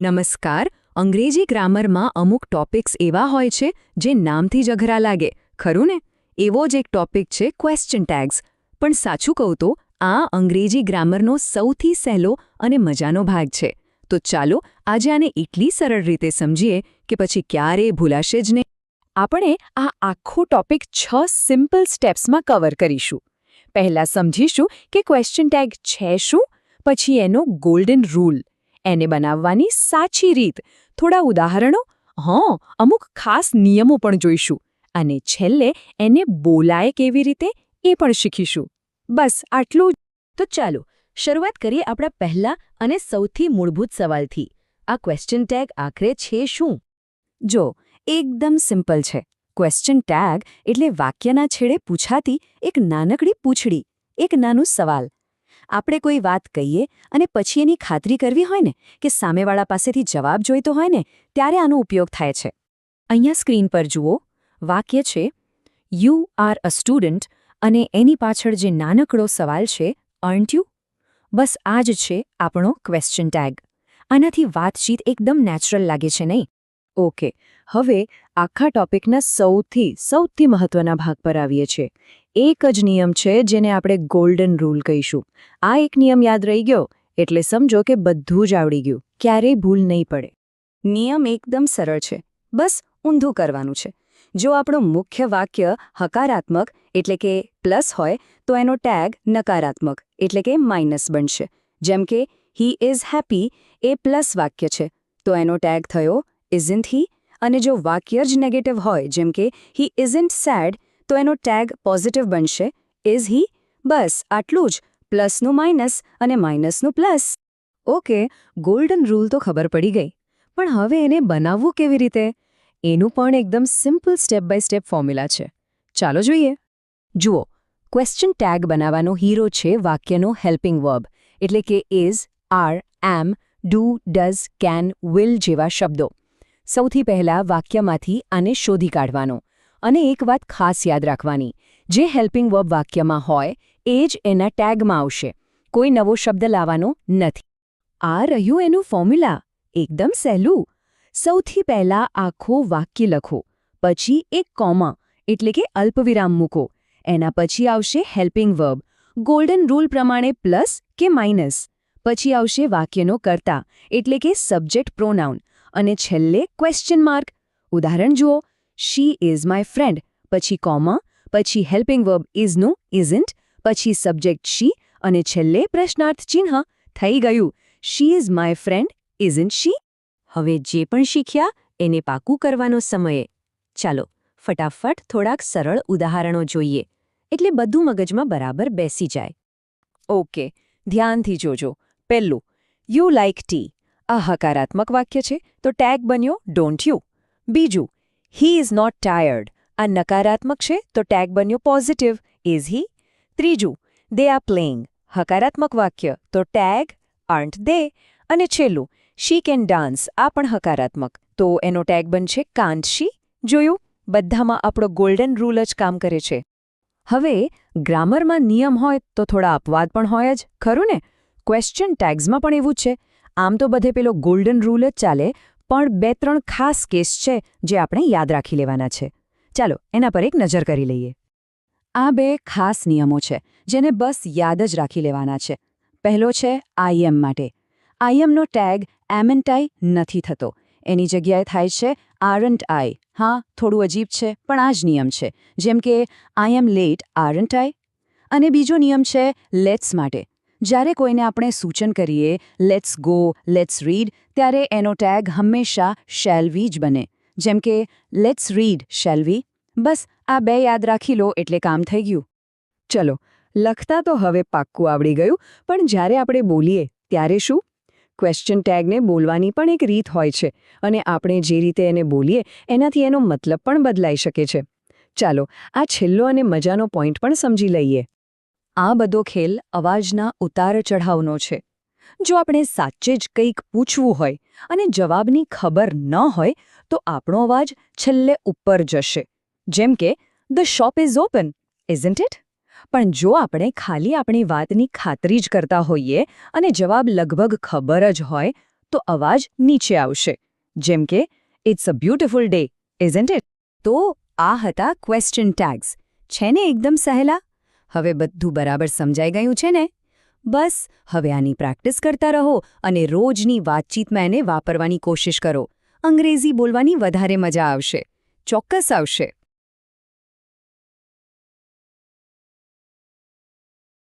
નમસ્કાર. અંગ્રેજી ગ્રામરમાં અમુક ટોપિક્સ એવા હોય છે જે નામથી જ અઘરા લાગે, ખરું ને? એવો જ એક ટોપિક છે ક્વેશ્ચન ટેગ્સ. પણ સાચું કહું તો આ અંગ્રેજી ગ્રામરનો સૌથી સહેલો અને મજાનો ભાગ છે. તો ચાલો આજે આને એટલી સરળ રીતે સમજીએ કે પછી ક્યારેય ભૂલાશે જ નહીં. આપણે આ આખો ટોપિક 6 સિમ્પલ સ્ટેપ્સમાં કવર કરીશું. પહેલા સમજીશું કે ક્વેશ્ચન ટેગ છે શું, પછી એનો ગોલ્ડન રૂલ, એને બનાવવાની સાચી રીત, થોડા ઉદાહરણો, અમુક ખાસ નિયમો પણ જોઈશું, અને છેલ્લે એને બોલાય કેવી રીતે એ પણ શીખીશું. બસ આટલું જ. તો ચાલો શરૂઆત કરીએ આપણા પહેલા અને સૌથી મૂળભૂત સવાલથી. આ ક્વેશ્ચન ટેગ આખરે છે શું? જો, એકદમ સિમ્પલ છે. ક્વેશ્ચન ટેગ એટલે વાક્યના છેડે પૂછાતી એક નાનકડી પૂંછડી, એક નાનું સવાલ. આપણે કોઈ વાત કહીએ અને પછી એની ખાતરી કરવી હોય ને કે સામેવાળા પાસેથી જવાબ જોઈતો હોય ને, ત્યારે આનો ઉપયોગ થાય છે. અહીંયા સ્ક્રીન પર જુઓ, વાક્ય છે યુ આર અ સ્ટુડન્ટ અને એની પાછળ જે નાનકડો સવાલ છે, અર્ન્ટ યુ? બસ આ જ છે આપણો ક્વેશ્ચન ટેગ. આનાથી વાતચીત એકદમ નેચરલ લાગે છે નહીં? ઓકે, હવે આખા ટોપિકના સૌથી મહત્વના ભાગ પર આવીએ છીએ. એક જ નિયમ છે જેને આપણે ગોલ્ડન રૂલ કહીશું. આ એક નિયમ યાદ રહી ગયો એટલે સમજો કે બધું જ આવડી ગયું, ક્યારેય ભૂલ નહીં પડે. નિયમ એકદમ સરળ છે, બસ ઊંધું કરવાનું છે. જો આપણું મુખ્ય વાક્ય હકારાત્મક એટલે કે પ્લસ હોય તો એનો ટેગ નકારાત્મક એટલે કે માઇનસ બનશે. જેમ કે he is happy A plus વાક્ય છે તો એનો ટેગ થયો ઇઝન્ટ હી. અને જો વાક્ય જ નેગેટિવ હોય જેમ કે હી ઇઝન્ટ સેડ તો એનો ટેગ પોઝિટિવ બનશે ઇઝ હી. બસ આટલું જ, પ્લસનું માઇનસ અને માઇનસનું પ્લસ. ઓકે, ગોલ્ડન રૂલ તો ખબર પડી ગઈ, પણ હવે એને બનાવવું કેવી રીતે? એનું પણ એકદમ simple step by step formula છે. ચાલો જોઈએ. જુઓ, ક્વેશ્ચન ટેગ બનાવવાનો હીરો છે વાક્યનો હેલ્પિંગ વર્બ, એટલે કે is, are, am, do, does, can, will જેવા શબ્દો. સૌથી પહેલા વાક્યમાંથી આને શોધી કાઢવાનો. અને એક વાત ખાસ યાદ રાખવાની, જે હેલ્પિંગ વર્બ વાક્યમાં હોય એ જ એના ટેગમાં આવશે. કોઈ નવો શબ્દ લાવવાનો નથી. આ રહ્યું એનું ફોર્મ્યુલા, એકદમ સહેલું. સૌથી પહેલા આખું વાક્ય લખો, પછી એક કોમા એટલે કે અલ્પવિરામ મૂકો. એના પછી આવશે હેલ્પિંગ વર્બ, ગોલ્ડન રૂલ પ્રમાણે પ્લસ કે માઇનસ. પછી આવશે વાક્યનો કર્તા એટલે કે સબ્જેક્ટ પ્રોનાઉન, અને છેલ્લે ક્વેશ્ચન માર્ક. ઉદાહરણ જુઓ, શી ઇઝ માય ફ્રેન્ડ, પછી કોમા, પછી હેલ્પિંગ વર્બ ઇઝનું ઇઝન્ટ, પછી સબ્જેક્ટ શી, અને છેલ્લે પ્રશ્નાર્થ ચિહ્ન. થઈ ગયું, she is my friend, isn't she. હવે જે પણ શીખ્યા એને પાકું કરવાનો સમયે. ચાલો ફટાફટ થોડાક સરળ ઉદાહરણો જોઈએ, એટલે બધું મગજમાં બરાબર બેસી જાય. ઓકે, ધ્યાનથી જોજો. પહેલું, યુ લાઇક ટી. આ હકારાત્મક વાક્ય છે તો ટેગ બન્યો ડોન્ટ યુ. બીજું, હી ઇઝ નોટ ટાયર્ડ. આ નકારાત્મક છે તો ટેગ બન્યો પોઝિટિવ, ઇઝ હી. ત્રીજું, દે આર પ્લેઇંગ. હકારાત્મક વાક્ય તો ટેગ આર્ન્ટ દે. અને છેલ્લું, શી કેન ડાન્સ. આ પણ હકારાત્મક તો એનો ટેગ બનશે કાન્ટ શી. જોયું, બધામાં આપણો ગોલ્ડન રૂલ જ કામ કરે છે. હવે ગ્રામરમાં નિયમ હોય તો થોડા અપવાદ પણ હોય જ, ખરું ને? ક્વેશ્ચન ટેગ્સમાં પણ એવું જ છે. આમ તો બધે પેલો ગોલ્ડન રૂલ જ ચાલે, પણ 2-3 ખાસ કેસ છે જે આપણે યાદ રાખી લેવાના છે. ચાલો એના પર એક નજર કરી લઈએ. આ 2 ખાસ નિયમો છે જેને બસ યાદ જ રાખી લેવાના છે. પહેલો છે આઈએમ માટે. આઈએમનો ટેગ એમએનટાઈ નથી થતો, એની જગ્યાએ થાય છે આરન્ટ આઈ. હા, થોડું અજીબ છે પણ આ જ નિયમ છે. જેમ કે આઈ એમ લેટ આરન્ટ આઈ. અને બીજો નિયમ છે લેટ્સ માટે. જ્યારે કોઈને આપણે સૂચન કરીએ લેટ્સ ગો, લેટ્સ રીડ, ત્યારે એનો ટેગ હંમેશા શેલ વી જ બને. જેમ કે લેટ્સ રીડ શેલ વી. બસ આ 2 યાદ રાખી લો એટલે કામ થઈ ગયું. ચલો, લખતા તો હવે પાક્કું આવડી ગયું, પણ જ્યારે આપણે બોલીએ ત્યારે શું? ક્વેશ્ચન ટેગને બોલવાની પણ એક રીત હોય છે, અને આપણે જે રીતે એને બોલીએ એનાથી એનો મતલબ પણ બદલાઈ શકે છે. ચાલો આ છેલ્લો અને મજાનો પોઈન્ટ પણ સમજી લઈએ. આ બધો ખેલ અવાજના ઉતાર ચઢાવનો છે. જો આપણે સાચે જ કંઈક પૂછવું હોય અને જવાબની ખબર ન હોય તો આપણો અવાજ છેલ્લે ઉપર જશે. જેમ કે the shop is open, isn't it? પણ જો આપણે ખાલી આપણી વાતની ખાતરી જ કરતા હોઈએ અને જવાબ લગભગ ખબર જ હોય તો અવાજ નીચે આવશે, જેમ કે it's a beautiful day, isn't it? તો આ હતા ક્વેશ્ચન ટેગ્સ. છે ને એકદમ સહેલા? હવે બધું બરાબર સમજાઈ ગયું છે ને? બસ હવે આની પ્રેક્ટિસ કરતા રહો અને રોજની વાતચીતમાં એને વાપરવાની કોશિશ કરો. અંગ્રેજી બોલવાની વધારે મજા આવશે. ચોક્કસ આવશે.